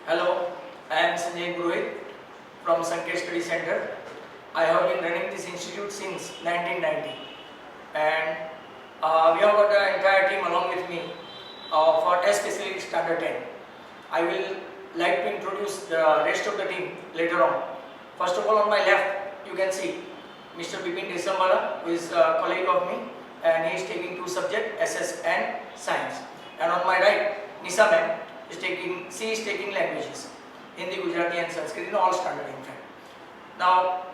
Hello, I am Sanjay Purohit from Sanket Study Center. I have been running this institute since 1990 and we have got the entire team along with me for especially Standard 10. I will like to introduce the rest of the team later on. First of all, on my left you can see Mr. Bipin Desambala, who is a colleague of me, and he is taking two subjects, SS and Science. And on my right, Nisa ma'am is taking languages, Hindi, Gujarati and Sanskrit in all standard in fact. Now,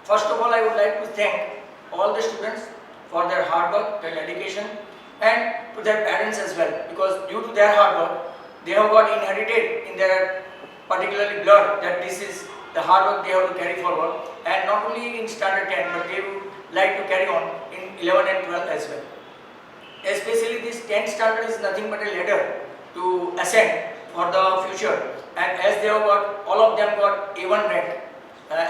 first of all, I would like to thank all the students for their hard work, their dedication, and to their parents as well, because due to their hard work, they have got inherited in their particularly blood that this is the hard work they have to carry forward, and not only in standard 10 but they would like to carry on in 11 and 12 as well. Especially this 10th standard is nothing but a ladder to ascend for the future, and as they have got, all of them got A1 rank,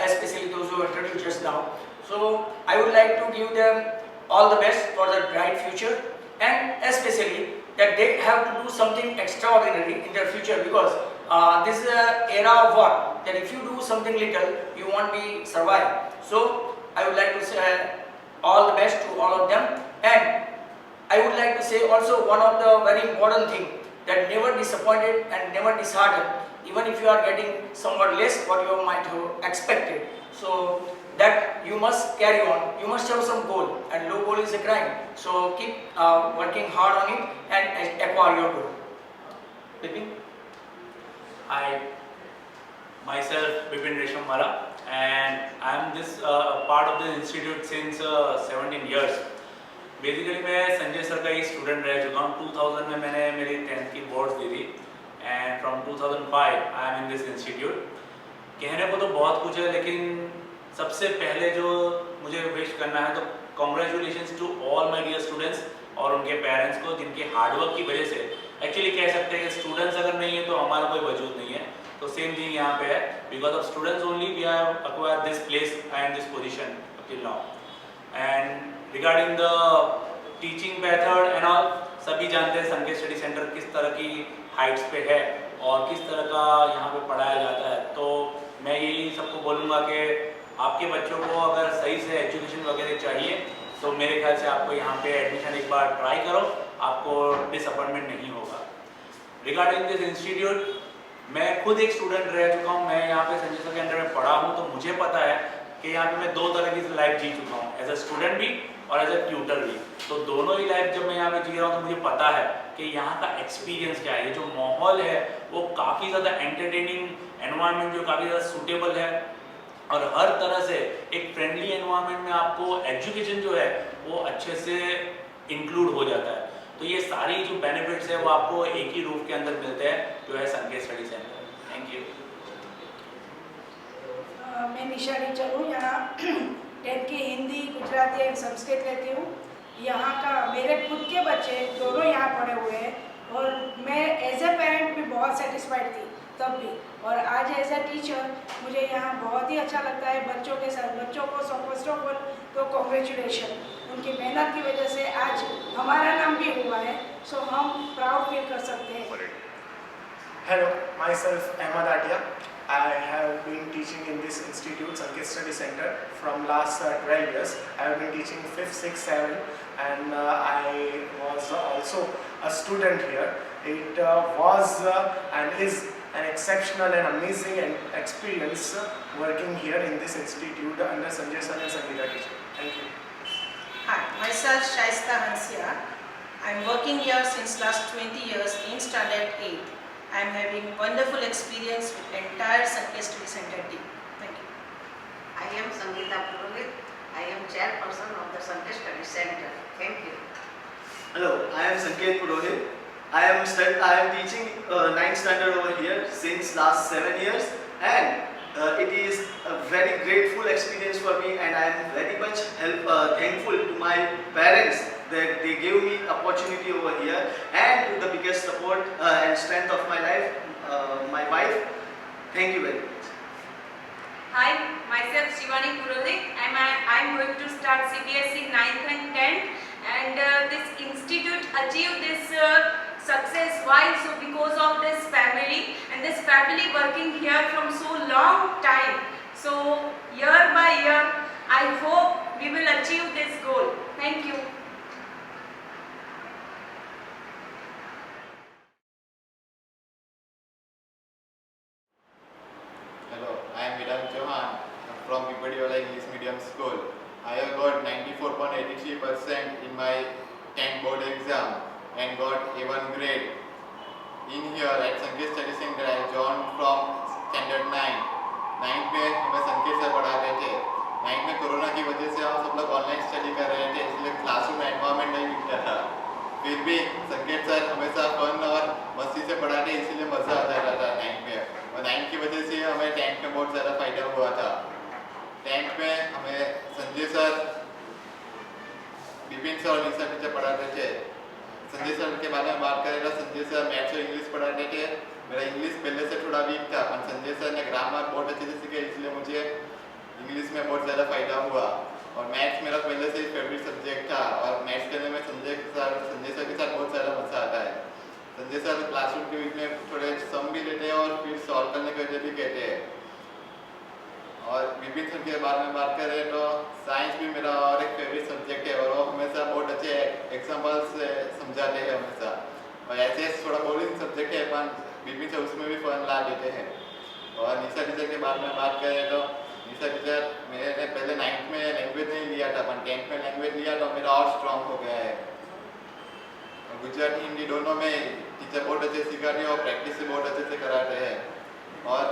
especially those who introduced just now. So I would like to give them all the best for their bright future, and especially that they have to do something extraordinary in their future, because this is an era of what? That if you do something little, you won't be survive. So I would like to say all the best to all of them, and I would like to say also one of the very important thing, that never disappointed and never disheartened, even if you are getting somewhat less what you might have expected. So that you must carry on, you must have some goal, and low goal is a crime. So keep working hard on it and acquire your goal. Bipin? Hi, myself Bipin Desambala, and I am this part of the institute since 17 years. Basically मैं Sanjay sir का ही student रह चुका हूँ। 2000 में मैंने मेरी 10th की boards दी थी, and from 2005 I am in this institute. कहने को तो बहुत कुछ है, लेकिन सबसे पहले जो मुझे विश करना है तो congratulations to all my dear students और उनके पेरेंट्स को, जिनके हार्डवर्क की वजह से एक्चुअली कह सकते हैं कि स्टूडेंट्स अगर नहीं है तो हमारा कोई वजूद नहीं है। तो सेम थिंग यहाँ पे है, because of students only we have acquired this place and this position till now. And regarding the teaching method and all, सभी जानते हैं संकेत स्टडी सेंटर किस तरह की हाइट्स पे है और किस तरह का यहाँ पे पढ़ाया जाता है। तो मैं यही सबको बोलूँगा कि आपके बच्चों को अगर सही से एजुकेशन वगैरह चाहिए तो मेरे ख्याल से आपको यहाँ पे एडमिशन एक बार ट्राई करो, आपको डिसअपॉइंटमेंट नहीं होगा। रिगार्डिंग दिस इंस्टीट्यूट, मैं खुद एक स्टूडेंट रह चुका हूँ। मैं यहाँ पे संजय सर के अंडर में पढ़ा हूँ, तो मुझे पता है कि यहाँ पे मैं दो तरह की लाइफ जी चुका हूँ, एज अ स्टूडेंट भी और एज अ ट्यूटर भी। तो दोनों ही लाइफ जब मैं यहाँ पे जी रहा हूँ तो मुझे पता है कि यहाँ का एक्सपीरियंस क्या है। जो माहौल है वो काफ़ी ज़्यादा एंटरटेनिंग एनवायरनमेंट, जो काफ़ी ज़्यादा सूटेबल है, और हर तरह से एक फ्रेंडली एनवायरनमेंट में आपको एजुकेशन जो है वो अच्छे से इंक्लूड हो जाता है। तो ये सारी जो बेनिफिट्स है वो आपको एक ही रूफ के अंदर मिलते हैं, जो है संकेत स्टडी सेंटर। Thank you. मैं निशा टीचर हूँ, यहाँ 10th की हिंदी, गुजराती एंड संस्कृत लेती हूँ। यहाँ का मेरे खुद के बच्चे दोनों यहाँ पढ़े हुए हैं, और मैं एज ए पेरेंट भी बहुत सेटिस्फाइड थी तब भी, और आज एज ए टीचर मुझे यहाँ बहुत ही अच्छा लगता है बच्चों के साथ। बच्चों को फर्स्ट ऑफ ऑल तो कॉन्ग्रेचुलेशन, उनकी मेहनत की वजह से आज हमारा नाम भी हुआ है, सो हम प्राउड फील कर सकते हैं। Hello, myself Ahmad Atia. I have been teaching in this institute, Sanket Study Center, from last 12 years. I have been teaching 5th, 6th, 7th, and I was also a student here. It was and is an exceptional and amazing experience working here in this institute under Sanjay Sir and Sangeeta teacher. Thank you. Hi, myself Shaista Hansia. I am working here since last 20 years in standard 8. I am having wonderful experience with entire Sanket Study Center team. Thank you. I am Sangeeta Purohit. I am chairperson of the Sanket Study Center. Thank you. Hello, I am Sanket Purohit. I am teaching 9th standard over here since last 7 years, and it is a very grateful experience for me, and I am very much thankful to my parents that they gave me opportunity over here, and to the biggest support and strength of my life, my wife. Thank you very much. Hi, myself Shivani Purohit. I'm going to start CBSE 9th and 10th, and this institute achieved this success. Why? So because of this family, and this family long time. So year by year, I hope we will achieve this goal. Thank you. Hello, I am Vedant Chauhan from Pipadiwala English Medium School. I have got 94.83% in my 10th board exam and got A1 grade. In here at Sanket Study Center, I joined from standard 9. 9th में हमें संकेत sir पढ़ा रहे थे. 9th में corona की वजह से हम सब लोग ऑनलाइन स्टडी कर रहे थे, इसलिए क्लासरूम में एनवायरनमेंट नहीं मिलता था. फिर भी संकेत सर हमेशा फन और मस्ती से पढ़ाते, इसलिए मज़ा आता रहता 9th में. और 9th की वजह से हमें 10th में बहुत ज़्यादा फायदा हुआ था. 10th में हमें संजय सर, विपिन सर और निशा टीचर पढ़ाते थे. संजय सर के बारे में बात करें तो संजय सर मैथ्स और इंग्लिश पढ़ाते थे. मेरा इंग्लिश पहले से थोड़ा वीक था, पर संजय सर ने ग्रामर बहुत अच्छे से सीखे, इसलिए मुझे इंग्लिश में बहुत ज़्यादा फायदा हुआ. और मैथ्स मेरा पहले से ही फेवरेट सब्जेक्ट था और मैथ्स करने में संजय सर के साथ बहुत ज़्यादा मज़ा आता है. संजय सर क्लासरूम के बीच में थोड़े सम भी लेते हैं और फिर सॉल्व करने के लिए भी कहते हैं. और विपिन सर के बारे में बात करें तो साइंस भी मेरा और एक फेवरेट सब्जेक्ट है और वो हमेशा बहुत अच्छे एग्जाम्पल से समझाते हैं हमेशा. और ऐसे थोड़ा बोरिंग सब्जेक्ट है पर विपिन सर उसमें भी फन ला देते हैं. और निशा टीचर के बारे में बात करें तो निशा टीचर मैंने पहले 9th में लैंग्वेज नहीं लिया था, पर 10th में लैंग्वेज लिया तो मेरा और स्ट्रॉन्ग हो गया है. गुजराती हिंदी दोनों में टीचर बहुत अच्छे सिखाते हैं और प्रैक्टिस भी बहुत अच्छे से कराते हैं. और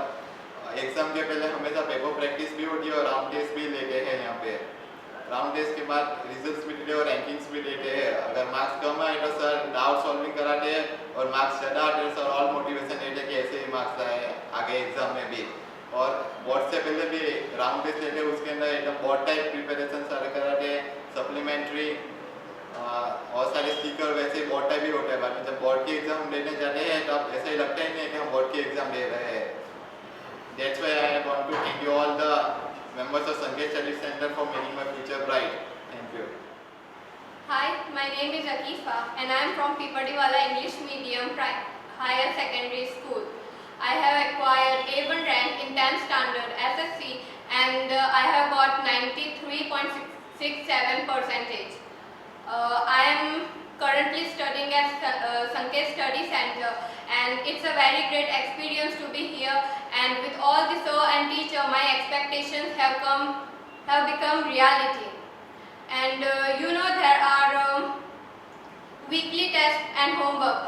एग्जाम के पहले हमेशा पेपर प्रैक्टिस भी होती है और राउंड टेस्ट भी लेते हैं. यहाँ पे राउंड टेस्ट के बाद रिजल्ट्स भी देते हैं और रैंकिंग्स भी देते हैं. अगर मार्क्स कम आए तो सर डाउट सॉल्विंग कराते हैं और मार्क्स ज़्यादा आते हैं सर और मोटिवेशन देते हैं कि ऐसे ही मार्क्स आए आगे एग्जाम में भी. और बोर्ड से पहले भी राउंड टेस्ट लेते हैं, उसके अंदर एकदम बोर्ड टाइप प्रिपरेशन सारे कराते हैं. सप्लीमेंट्री और सारे स्टिकर वैसे बोर्ड टाइप ही होता है. बाकी जब बोर्ड की एग्जाम देने जाते हैं तब ऐसा ही लगता ही नहीं कि हम बोर्ड की एग्जाम दे रहे हैं. That's why I want to thank you all the members of Sanket Study Center for making my future bright. Thank you. Hi, my name is Akifa and I am from Pipadiwala English Medium Higher Secondary School. I have acquired A1 rank in 10th standard SSC and I have got 93.67%. I am currently studying at Sanket Study Center and it's a very great experience to be here, and with all the sir and teacher my expectations have become reality. And there are weekly tests and homework.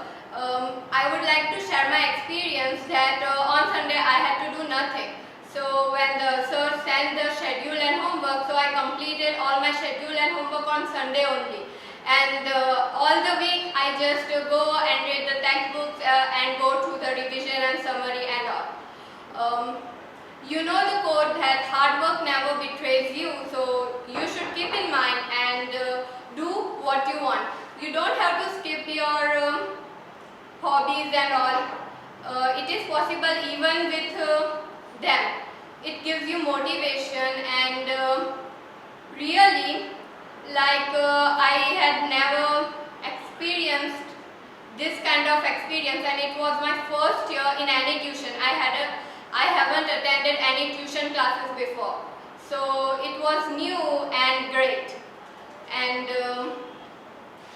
I would like to share my experience that on Sunday I had to do nothing. So when the sir sent the schedule and homework, so I completed all my schedule and homework on Sunday only. And all the week I just go and read the textbooks and go through the revision and summary and all. You know the quote that hard work never betrays you, so you should keep in mind and do what you want. You don't have to skip your hobbies and all. It is possible even with them. It gives you motivation and really, like I had never experienced this kind of experience, and it was my first year in any tuition. I haven't attended any tuition classes before, so it was new and great. And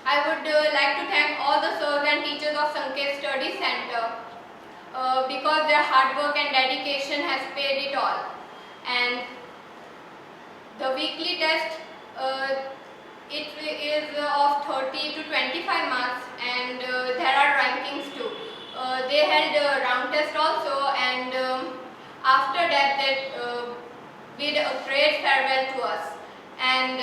I would like to thank all the sirs and teachers of Sanket Study Center because their hard work and dedication has paid it all. And the weekly test, it is of 30 to 25 marks, and there are rankings too. They held a round test also, and after that they did a great farewell to us, and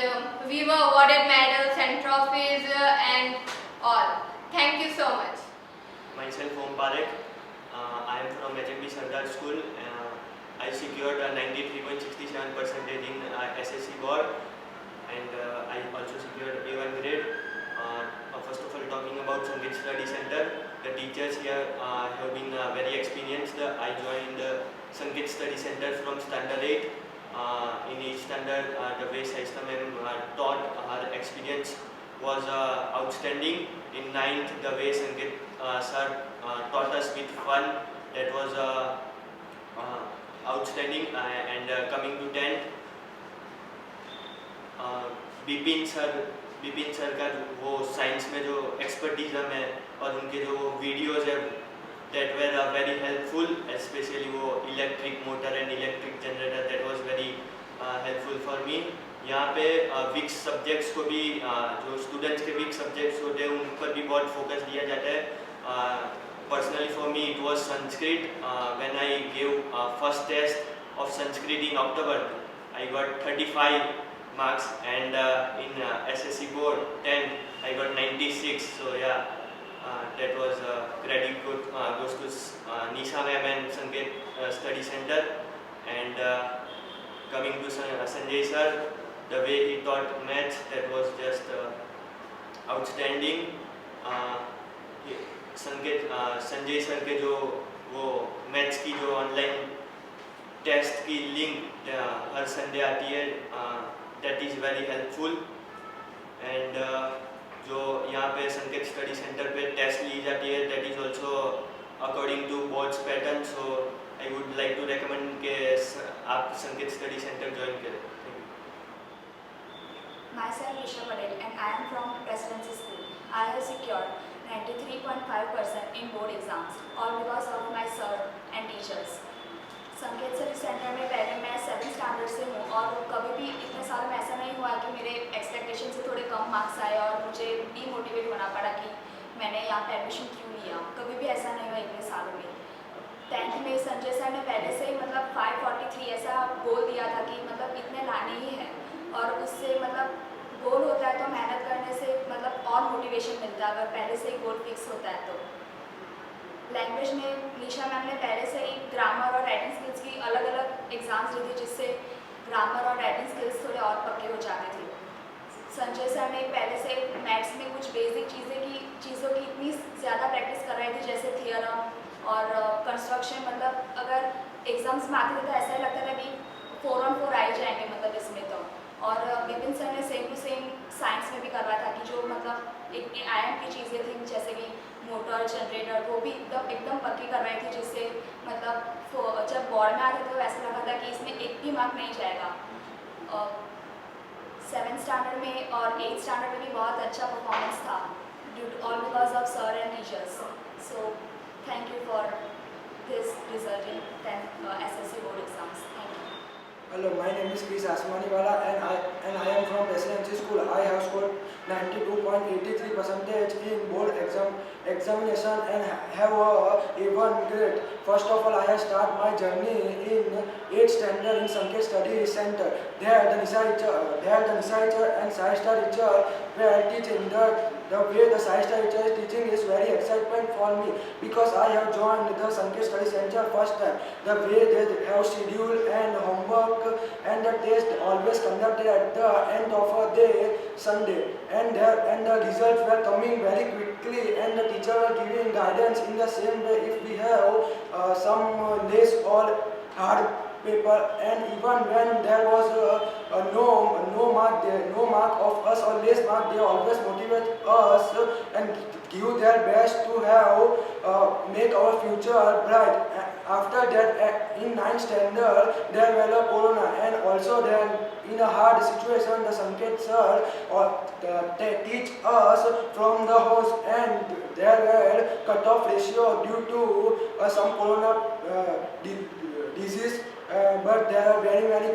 we were awarded medals and trophies and all. Thank you so much. Myself Om Parekh. I am from HMB Sardar School. I secured a 93.67% in SSC board, and I also secured A1 grade. First of all, talking about Sanket Study Center, the teachers here have been very experienced. I joined Sanket Study Center from standard 8. In each standard, the way Shaista ma'am taught, her experience was outstanding. In 9th, the way Sanket sir taught us with fun, that was outstanding. And coming to 10th, Bipin sir का वो science में जो expertise है और उनके जो videos है that were very helpful, especially वो electric motor and electric generator, that was very helpful for me. यहाँ पे वीक सब्जेक्ट्स को भी जो स्टूडेंट्स के वीक सब्जेक्ट्स होते हैं उन पर भी बहुत फोकस दिया जाता है. Personally for me it was Sanskrit. When I gave first test of Sanskrit in October, I got 35 marks, and in SSC board 10 I got 96. So yeah, that was credit goes to Nisha ma'am and Sanket Study Center. And coming to Sanjay sir, the way he taught maths, that was just outstanding. Sanjay sir के जो वो maths की जो online test की link हर Sunday आती है, that is very helpful. And जो यहाँ पे संकेत स्टडी सेंटर पे टेस्ट ली जाती है, that is also according to boards pattern. So I would like to recommend के आप संकेत स्टडी सेंटर ज्वाइन करें. Myself Risha Patel, and I am from Presidency School. I have secured 93.5% in board exams, all because of my sir and teachers. संकेत study centre में पहले मैं 7th standard से हूँ, और कभी भी इतने साल में ऐसा नहीं हुआ कि मेरे एक्सपेक्टेशन से थोड़े कम मार्क्स आए और मुझे डीमोटिवेट होना पड़ा कि मैंने यहाँ पे एडमिशन क्यों लिया. कभी भी ऐसा नहीं हुआ इतने सालों में. 10th में संजय सर ने पहले से ही मतलब 543 ऐसा बोल दिया था कि मतलब इतने लाने ही हैं, और उससे मतलब गोल होता है तो मेहनत करने से मतलब और मोटिवेशन मिलता है अगर पहले से ही गोल फिक्स होता है. तो लैंग्वेज में निशा मैम ने पहले से ही ग्रामर और राइटिंग स्किल्स की अलग अलग एग्जाम्स ली थी, जिससे ग्रामर और राइटिंग स्किल्स थोड़े और पक्के हो जाते थे. संजय सर ने पहले से मैथ्स में कुछ बेसिक चीज़ों की इतनी ज़्यादा प्रैक्टिस कर रहे थे, जैसे थियरम और कंस्ट्रक्शन. मतलब अगर एग्जाम्स में आते थे तो ऐसा ही लगता था कि 4 on 4 आ ही जाएंगे मतलब इसमें. तो और विपिन सर ने सेम टू सेम साइंस में भी करवाया था कि जो मतलब एक आयन की चीज़ें थी जैसे कि मोटर जनरेटर, वो भी एकदम पक्की करवाई थी, जिससे मतलब जब बोर्ड में आते थे तो ऐसा लगा था कि इसमें एक भी मार्क नहीं जाएगा. 7th स्टैंडर्ड में और 8th स्टैंडर्ड में भी बहुत अच्छा परफॉर्मेंस था, all because of sir and teachers. So thank you for this result in 10th SSC board exams. Thank you. Hello, my name is Chris Asmaniwala, and I am from Presidency School. I have scored 92.83% in board examination and have a A1 grade. First of all, I have started my journey in 8th standard in Sanket Study Center. There, the Nisha teacher and Science teacher were teaching. The way the science teacher is teaching is very excitement for me, because I have joined the Sanket Study Center first time. The way they have schedule and homework and the test always conducted at the end of a day, Sunday, and the results were coming very quickly, and the teacher were giving guidance in the same way. If we have some less or hard paper, and even when there was no mark of us or less mark, they always motivate us and give their best to have make our future bright. After that, in 9th standard, there were a corona, and also then in a hard situation, the Sanket sir they teach us from the house, and there were cut-off ratio due to some corona disease. But there are many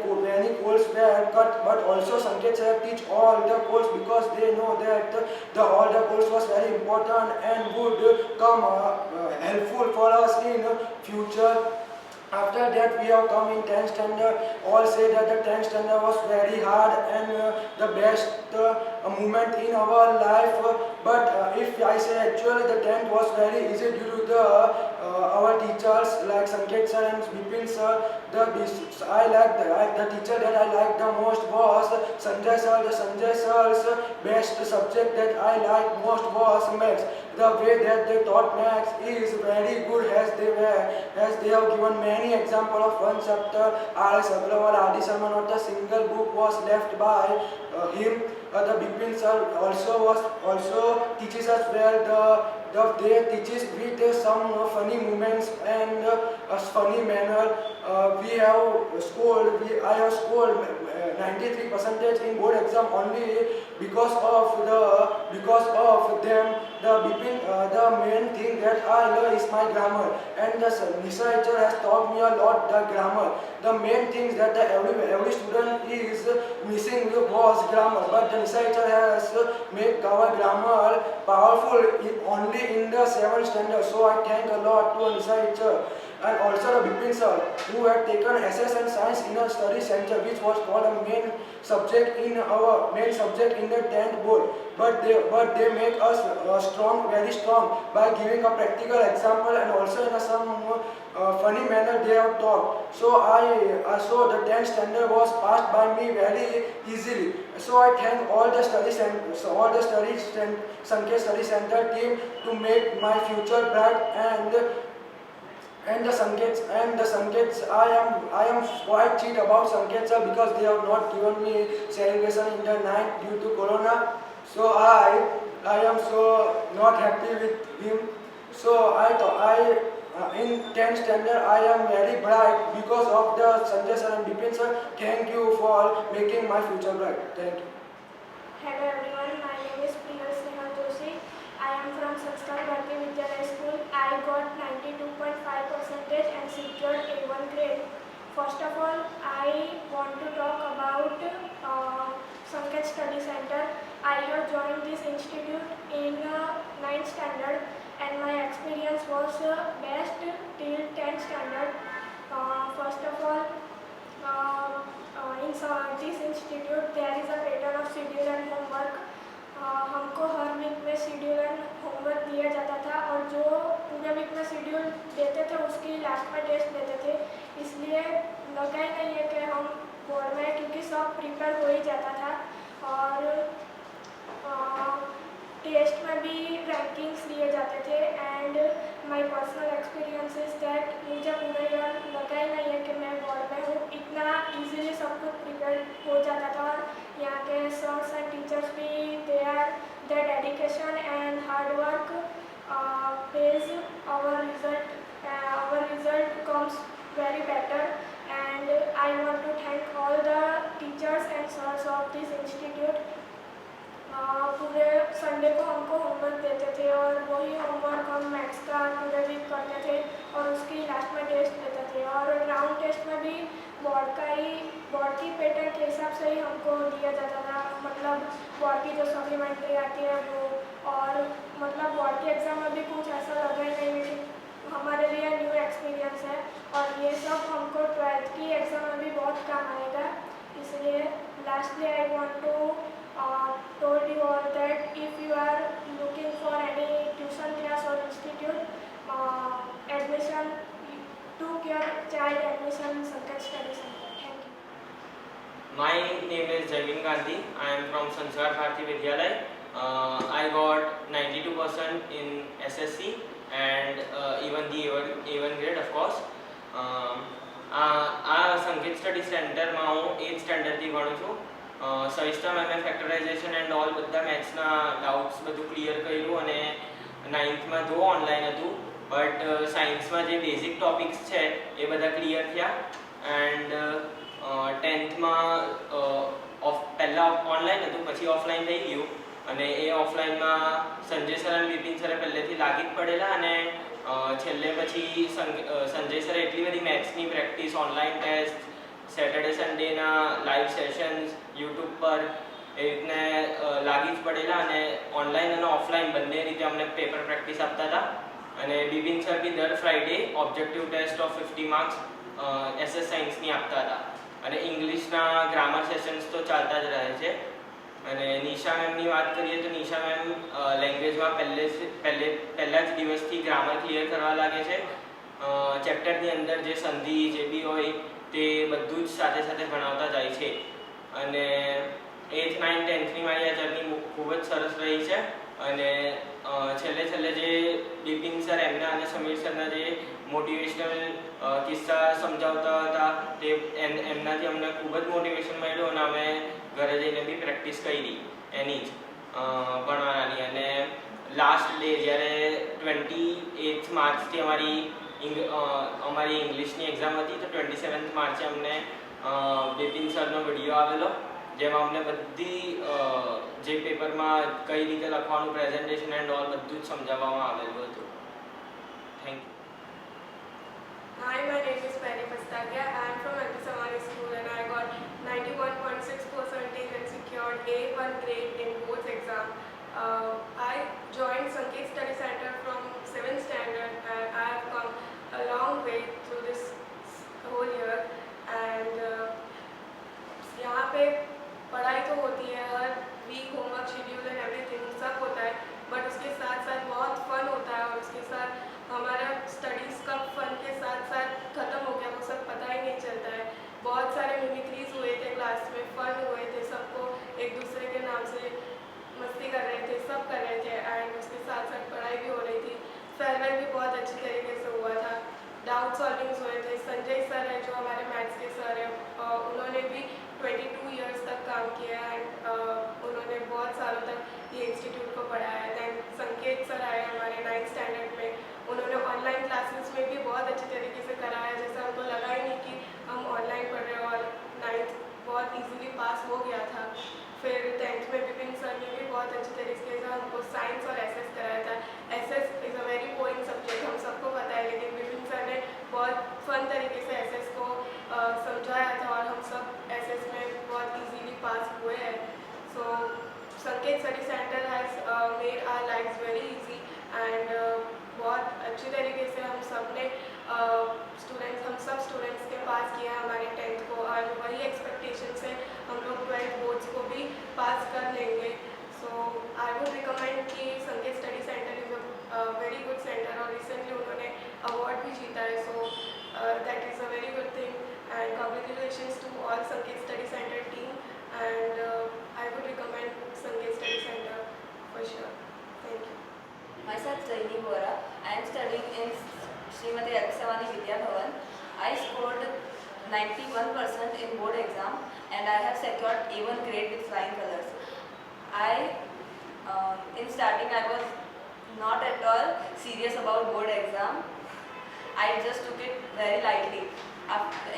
courses were cut, but also Sanket sir teach all the courses, because they know that all the course was very important and would come helpful for us in future. After that, we have come in 10th standard. All say that the 10th standard was very hard and the best moment in our life. But if I say actually the 10th was very easy due to our teachers like Sanket sir and Vipin sir. The teacher that I liked the most was Sanjay sir. The Sanjay sir's best subject that I liked most was maths. The way that they taught maths is very good, as they have given many examples of one chapter. R.S. Agrawal, R.D. Sharma, not a single book was left by him. The Bipin sir also teaches us well. They teaches with some funny moments and a funny manner. We have scored. I have scored 93% in board exam only because of them. The main thing that I learn is my grammar, and the Nisha teacher has taught me a lot the grammar. The main things that every student is missing was grammar, but the Nisha teacher has made our grammar powerful only in the 7th standard. So I thank a lot to Nisha teacher. And also the Bipin sir, who had taken SS and Science in a study center, which was called a main subject in the 10th board. But they make us very strong by giving a practical example, and also in some funny manner they have taught. So the 10th standard was passed by me very easily. So I thank all the Sanket Study Center team to make my future bright, and the Sankets, I am quite cheat about Sankets because they have not given me celebration in the night due to Corona. So I am so not happy with him. So in 10th standard I am very bright because of the Sanjay sir and Bipin sir. Thank you for making my future bright. Thank you. Hello everyone, my name is Priya Sneha Joshi. I am from Sanskar Bharati Vidyalaya School. I got 92.5% and secured A1 grade. First of all, I want to talk about Sanket Study Center. I have joined this institute in 9th standard, and my experience was best till 10th standard. First of all, in this institute there is a pattern of schedule and homework. हमको हर week में schedule and homework दिया जाता था, और जो पूरे week में schedule देते थे उसकी लास्ट में टेस्ट देते थे, इसलिए लगा ही नहीं है कि हम बोर्ड में, क्योंकि सब प्रिपेयर हो ही जाता था। और टेस्ट में भी रैंकिंग्स दिए जाते थे, and my personal experience is that मुझे पूरे ईयर लगा ही नहीं है कि मैं बोर्ड में हूँ, इतना इजीली सब कुछ प्रिपेयर हो जाता था। और यहाँ के सर्स एंड टीचर्स भी their dedication and hard work pays our result comes very better, and I want to thank all the teachers and sirs of this institute. पूरे संडे को हमको होमवर्क देते थे, और वही होमवर्क हम मैथ्स का पूरे वीक करते थे, और उसकी लास्ट में टेस्ट देते थे। और राउंड टेस्ट में भी बोर्ड की पैटर्न के हिसाब से ही हमको दिया जाता था, मतलब बोर्ड की जो सप्लीमेंट्री आती है वो, और मतलब बोर्ड के एग्ज़ाम में भी कुछ ऐसा लगा ही नहीं कि हमारे लिए न्यू एक्सपीरियंस है, और ये सब हमको 12th की एग्ज़ाम में भी बहुत काम आएगा। इसलिए lastly I want to told you all that if you are looking for any tuition class or institute admission, took your child admission in Sanket Study Center. Thank you. My name is Javin Gandhi. I am from Sanskar Bharati Vidyalaya. I got 92% in SSC and even the A1 grade, of course. આ સંકેત study સેન્ટરમાં હું 8th સ્ટેન્ડર્ડથી ભણું છું. સવિસ્તા મેમે ફેક્ટરાઇઝેશન and all બધા મેથ્સના doubts બધું clear કર્યું, અને 9thમાં તો ઓનલાઈન હતું, બટ સાયન્સમાં જે બેઝિક ટોપિક્સ છે એ બધા ક્લિયર થયા, એન્ડ 10thમાં પહેલાં ઓનલાઈન હતું, પછી ઓફલાઈન થઈ ગયું, અને એ ઓફલાઈનમાં સંજય સર અને બિપિન સરે પહેલેથી લાગી જ પડેલા, અને છેલ્લે પછી સંજય સરે એટલી બધી મેથ્સની પ્રેક્ટિસ, ઓનલાઈન ટેસ્ટ, સેટરડે સન્ડેના લાઈવ સેશન્સ યુટ્યુબ પર એ રીતને લાગી જ પડેલા, અને ઓનલાઈન અને ઓફલાઈન બંને રીતે અમને પેપર પ્રેક્ટિસ આપતા હતા. અને બિપિન સર બી દર Friday objective test of 50 marks SS સાયન્સની આપતા હતા, અને ઇંગ્લિશના ગ્રામર સેશન્સ તો ચાલતા જ રહે છે. અને નિશા મેમની વાત કરીએ તો નિશા મેમ લેંગ્વેજમાં પહેલા જ દિવસથી ગ્રામર ક્લિયર કરવા લાગે છે. ચેપ્ટરની અંદર જે સંધિ જે બી હોય તે બધું જ સાથે સાથે ભણાવતા જાય છે. અને 8th 9th 10thની મારી આ જર્ની ખૂબ જ સરસ રહી છે. અને છેલ્લે જે બિપિન સર એમના અને સમીર સરના જે મોટિવેશનલ કિસ્સા સમજાવતા હતા તે એમનાથી અમને ખૂબ જ મોટિવેશન મળ્યું, અને અમે ઘરે જઈને બી પ્રેક્ટિસ કરી એની જ ભણવાની. અને લાસ્ટ ડે જ્યારે 28th માર્ચથી અમારી અમારી ઇંગ્લિશની એક્ઝામ હતી તો 27 માર્ચે અમને બિપિન સરનો વિડીયો આવેલો જેમાં અમને બધી જે પેપરમાં કઈ રીતે લખવાનું પ્રેઝન્ટેશન એન્ડ ઓલ બધું જ સમજાવવામાં આવેલું હતું. Thank you. Hi, my name is Penny Pastagia. I am from LP Samari School and I got 91.6% and secured A1 grade in boards exam. I joined Sanket Study Center from 7th standard and I have come a long way through this whole year. And यहाँ पे पढ़ाई तो होती है, हर week homework schedule and everything सब होता है, बट उसके साथ साथ बहुत फन होता है और उसके साथ हमारा स्टडीज़ का फन के साथ साथ ख़त्म हो गया वो सब पता ही नहीं चलता है. बहुत सारे मिमिक्रीज हुए थे क्लास में, फन हुए थे, सबको एक दूसरे के नाम से मस्ती कर रहे थे, सब कर रहे थे एंड उसके साथ साथ पढ़ाई भी हो रही थी. फेयरवेल भी बहुत अच्छी तरीके से हुआ था. डाउट सॉल्विंग्स हुए थे. संजय सर है जो हमारे मैथ्स के सर हैं, उन्होंने भी 22 इयर्स तक काम किया एंड उन्होंने बहुत सालों तक ये इंस्टीट्यूट को पढ़ाया. दैन संकेत सर आए हमारे 9th स्टैंडर्ड में, उन्होंने ऑनलाइन क्लासेस में भी बहुत अच्छी तरीके से कराया, जैसा हमको लगा ही नहीं कि हम ऑनलाइन पढ़ रहे हैं और 9th बहुत इजीली पास हो गया था. फिर 10th में विपिन सर ने भी बहुत अच्छी तरीके से हमको साइंस और एसएस कराया था. SS is a very boring subject, हम सबको पता है, लेकिन विपिन सर ने बहुत फन तरीके से एसएस को समझाया था और हम सब एसएस में बहुत इजीली पास हुए हैं. So Sanket study centre has made our lifes very easy and बहुत अच्छी तरीके से हम सब ने हम सब स्टूडेंट्स के पास किया हमारे 10th को और वही एक्सपेक्टेशन से हम लोग 12th बोर्ड्स को भी पास कर लेंगे. सो आई वुड रिकमेंड कि Sanket study centre is a very good centre और रिसेंटली उन्होंने अवार्ड भी जीता है. So that is a very good thing and congratulations to all Sanket study centre team and I would recommend Sanket study centre for sure. Thank you. Myself Zaini Bora. I am studying in Srimati Akshavani Vidya Bhavan. I scored 91% in board exam and I have secured A1 grade with flying colors. In starting I was not at all serious about board exam. I just took it very lightly.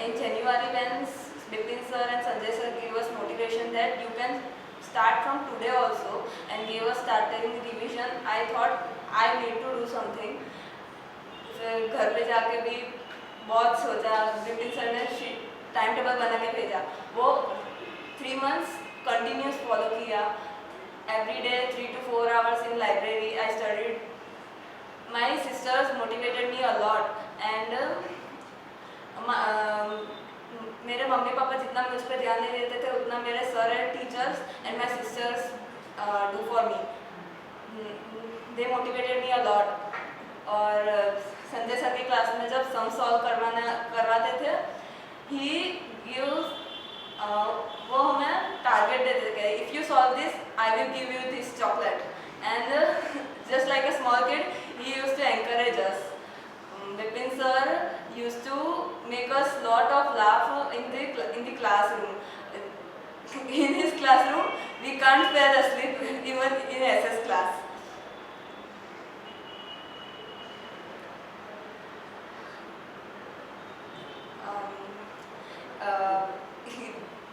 In January when Bipin sir and Sanjay sir gave us motivation that you can start from today also and gave us starting revision, I thought I need to do something. फिर घर पे जाके भी बहुत सोचा, Vipin sir ने time table बना के भेजा, वो 3 months कंटिन्यूस फॉलो किया. Every day 3 to 4 hours in library I studied. My sisters motivated me a lot and मेरे मम्मी पापा जितना मुझ पर ध्यान नहीं देते थे उतना मेरे sir and teachers and my sisters do for me. They motivated me a lot. और संजय सर की क्लास में जब सम सॉल्व करवाते थे ही गिव्स वो हमें टारगेट देते थे, if you solve this I will give you this chocolate and just like a small kid he used to encourage us. Vipin sir used to make us lot of laugh in the classroom. In his classroom, we can't fall asleep even in SS class.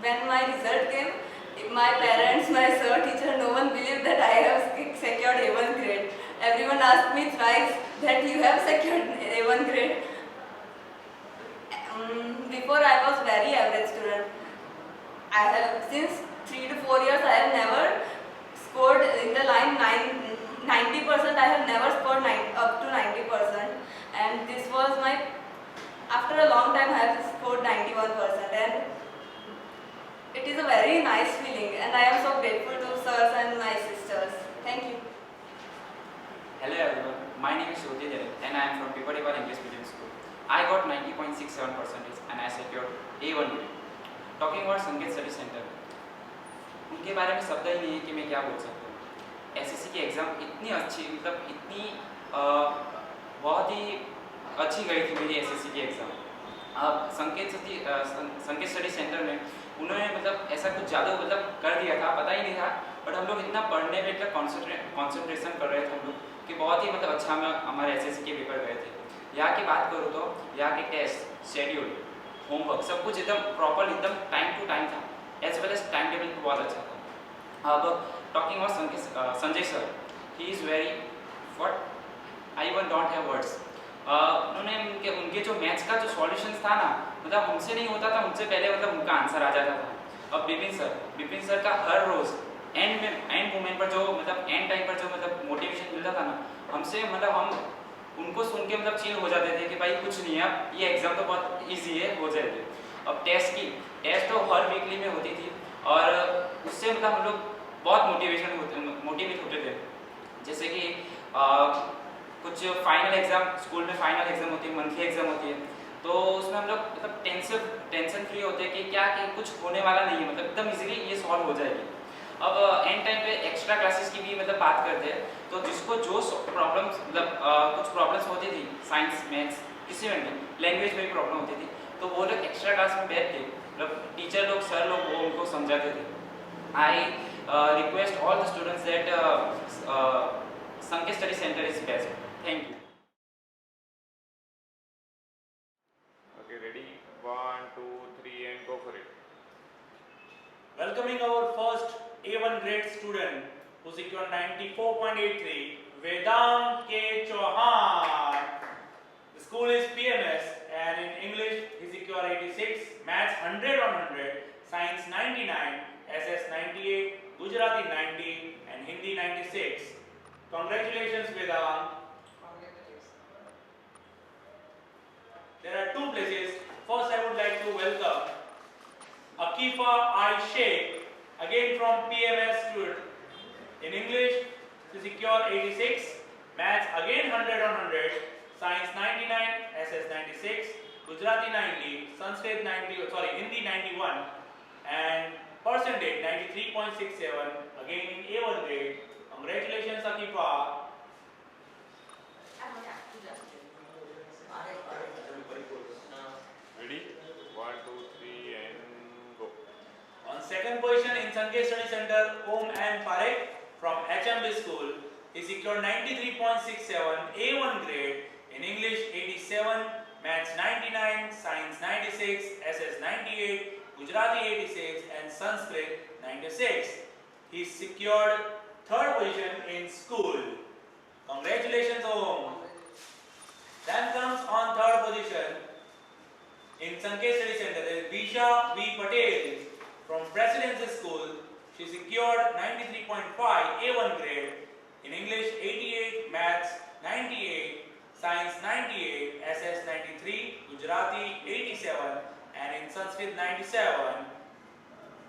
When my result came, my parents, my sir, teacher, no one believed that I have secured A1 grade. Everyone asked me thrice that you have secured A1 grade. Before I was very average student. I have since 3 to 4 years I have never scored in the line 90%. I have never scored up to 90%, and this was my after a long time I have scored 91%, and it is a very nice feeling, and I am so grateful to sirs and my sisters. Thank you. Hello everyone, my name is Shruti Dele and I am from Pipadiwal English Medium School. I got 90.67% and I secured A1 grade. Talking about Sanket Study Center, उनके बारे में शब्द ही नहीं है कि मैं क्या बोल सकता हूँ. एसएससी की एग्ज़ाम इतनी अच्छी, मतलब इतनी बहुत ही अच्छी गई थी मेरी एसएससी की एग्ज़ाम. संकेत स्टडी सेंटर में उन्होंने मतलब ऐसा कुछ जादू मतलब कर दिया था, पता ही नहीं था, बट हम लोग इतना पढ़ने में इतना कॉन्सेंट्रेशन कर रहे थे हम लोग कि बहुत ही मतलब अच्छा हमारे एसएससी के पेपर गए थे. यहाँ की बात करूँ तो यहाँ के टेस्ट, शेड्यूल, होमवर्क सब कुछ एकदम प्रॉपर, एकदम टाइम टू टाइम था, as well as time table भी बहुत अच्छा था। अब talking about Sanjay sir, he is very what I one don't have words. उन्होंने उनके जो मैथ्स का जो सॉल्यूशंस था ना, मतलब हमसे नहीं होता था, उनसे पहले मतलब उनका आंसर आ जाता था। अब विपिन सर का हर रोज़ एंड मोमेंट पर जो मतलब एंड टाइम पर जो मतलब मोटिवेशन मिलता था ना, हमसे मतलब हम उनको सुन के मतलब चिल हो जाते थे कि भाई कुछ नहीं है, अब ये एग्ज़ाम तो बहुत ईजी है, हो जाएगी। अब टेस्ट तो हर वीकली में होती थी और उससे मतलब हम लोग बहुत मोटिवेट होते थे। जैसे कि कुछ फाइनल एग्ज़ाम, स्कूल में फाइनल एग्ज़ाम होती है, मंथली एग्ज़ाम होती है, तो उसमें हम लोग मतलब टेंशन फ्री होते हैं कि क्या कि कुछ होने वाला नहीं है, मतलब एकदम इजीली ये सॉल्व हो जाएगी। अब एंड टाइम पे एक्स्ट्रा क्लासेस की भी मतलब बात करते हैं, तो जिसको जो प्रॉब्लम्स मतलब कुछ प्रॉब्लम्स होती थी, साइंस, मैथ्स, किसी में भी, लैंग्वेज में भी प्रॉब्लम होती थी, तो वो लोग एक्स्ट्रा क्लास में बैठ के मतलब टीचर लोग, सर लोग वो उनको समझाते थे। I request all the students that Sanket Study Center is best. Thank you. Okay, ready? 1, 2, 3, and go for it. Welcoming our first A1 grade student who secured 94.83, Vedant K. Chauhan. The school is PMS and in English he secured 86, Maths 100 on 100, Science 99, SS 98, Gujarati 90 and Hindi 96. Congratulations Vedant. There are two places. First I would like to welcome Akifa I. Sheikh, again from PMS student. In English, she secured 86, Maths again 100 on 100, Science 99, SS 96, Gujarati 90, Sanskrit 90, Hindi 91, and percentage 93.67, again in A1 grade. Congratulations Akifa. Ready? 1, 2, 3, and go. On second position in Sanket Study Center, Om and Parekh from HMB School. He secured 93.67, A1 grade, in English 87, Maths 99, Science 96, SS 98, Gujarati 86 and Sanskrit 96. He secured third position in school. Congratulations Om. Then comes on third position in Sanket Study Center, there is Visha V. Patel from Presidency School. She secured 93.5 A1 grade, in English 88, Maths 98, Science 98, SS 93, Gujarati 87 and in Sanskrit 97.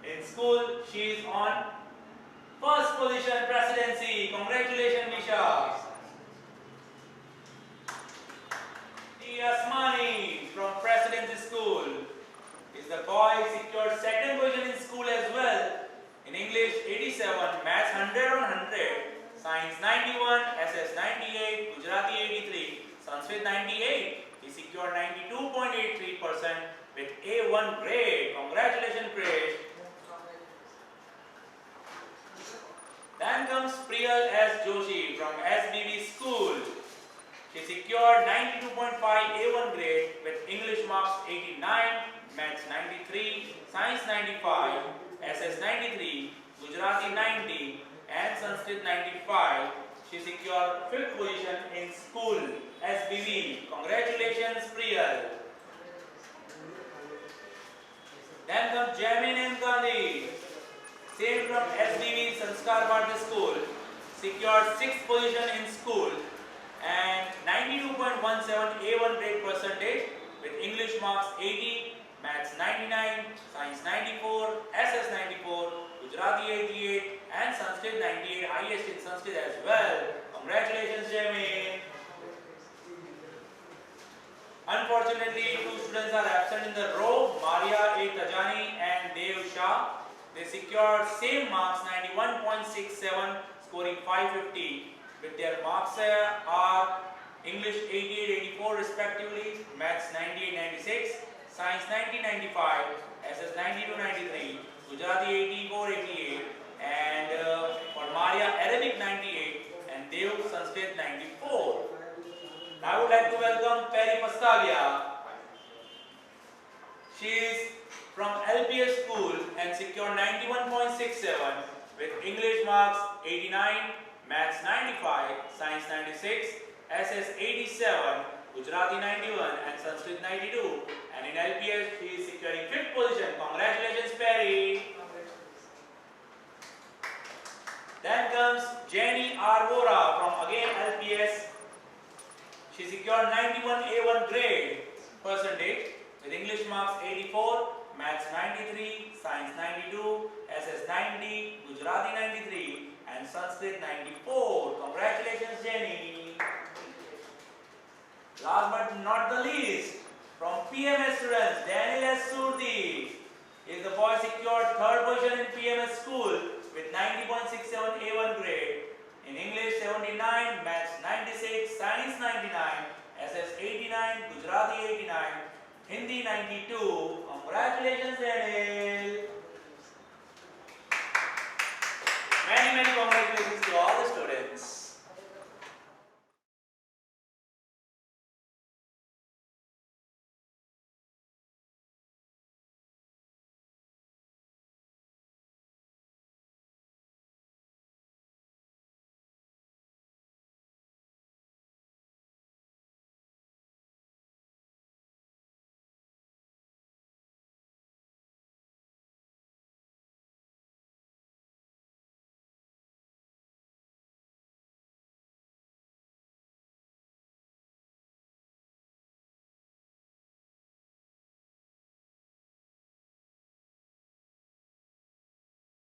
In school she is on first position Presidency. Congratulations Visha. Asmani from Presidency School is the boy, secured second position in school as well. In English 87, Maths 100 on 100, Science 91, SS 98, Gujarati 83, Sanskrit 98. He secured 92.83% with A1 grade. Congratulations Krish. Then comes Priyal S. Joshi from SBB School. She secured 92.5 A1 grade with English marks 89, Maths 93, Science 95, SS 93, Gujarati 90 and Sanskrit 95. She secured 5th position in school SBB. Congratulations Priyal. Then comes Jamin M. Gandhi, same from SBB Sanskar Bharati School, secured 6th position in school and 92.17 A1 grade percentage with English marks 80, Maths 99, Science 94, SS 94, Gujarati 88 and Sanskrit 98, highest in Sanskrit as well. Congratulations Jamie. Unfortunately, two students are absent in the row, Maria A. Tajani and Dev Shah. They secured same marks 91.67, scoring 550. With their marks are English 88-84 respectively, Maths 98-96, Science 90-95, SS 92-93, Gujarati 84-88 and for Maria Arabic 98 and Dev Sanskrit 94. I would like to welcome Perry Pastagia. She is from LPS school and secured 91.67 with English marks 89, Maths 95, Science 96, SS 87, Gujarati 91 and Sanskrit 92. And in LPS she is securing 5th position. Congratulations, Perry. Then comes Jenny Arbora from again LPS. She secured 91 A1 grade percentage with English marks 84, Maths 93, Science 92, SS 90, Gujarati 93 and Sanskrit 94. Congratulations, Jenny. Last but not the least, from PMS students, Daniel S. Surdi is the boy secured 3rd position in PMS school with 90.67 A1 grade. In English 79, Maths 96, Science 99, SS 89, Gujarati 89, Hindi 92. Congratulations, Daniel. Many congratulations.